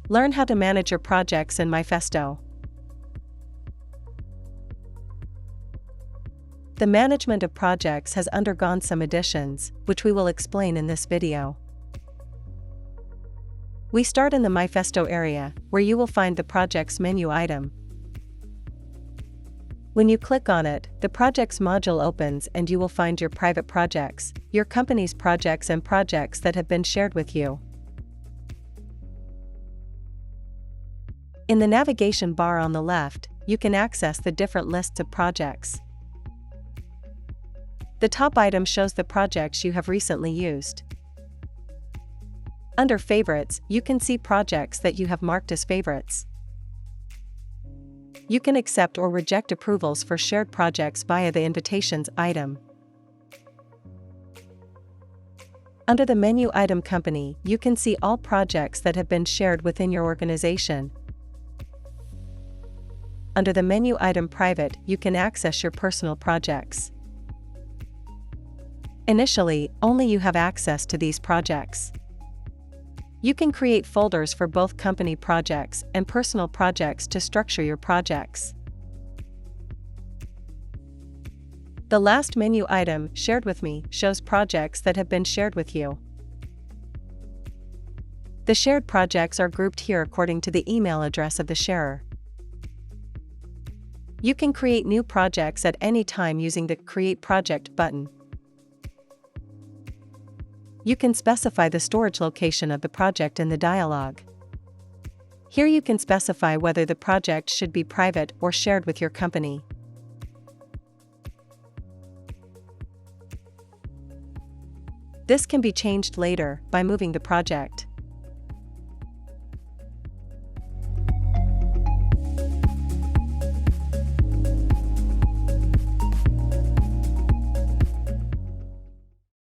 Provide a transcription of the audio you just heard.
Learn how to manage your projects in MyFesto. The management of projects has undergone some additions, which we will explain in this video. We start in the MyFesto area, where you will find the Projects menu item. When you click on it, the Projects module opens and you will find your private projects, your company's projects and projects that have been shared with you. In the navigation bar on the left, you can access the different lists of projects. The top item shows the projects you have recently used. Under Favorites, you can see projects that you have marked as favorites. You can accept or reject approvals for shared projects via the Invitations item. Under the menu item Company, you can see all projects that have been shared within your organization. Under the menu item Private, you can access your personal projects. Initially, only you have access to these projects. You can create folders for both company projects and personal projects to structure your projects. The last menu item, Shared with Me, shows projects that have been shared with you. The shared projects are grouped here according to the email address of the sharer. You can create new projects at any time using the Create Project button. You can specify the storage location of the project in the dialog. Here you can specify whether the project should be private or shared with your company. This can be changed later by moving the project.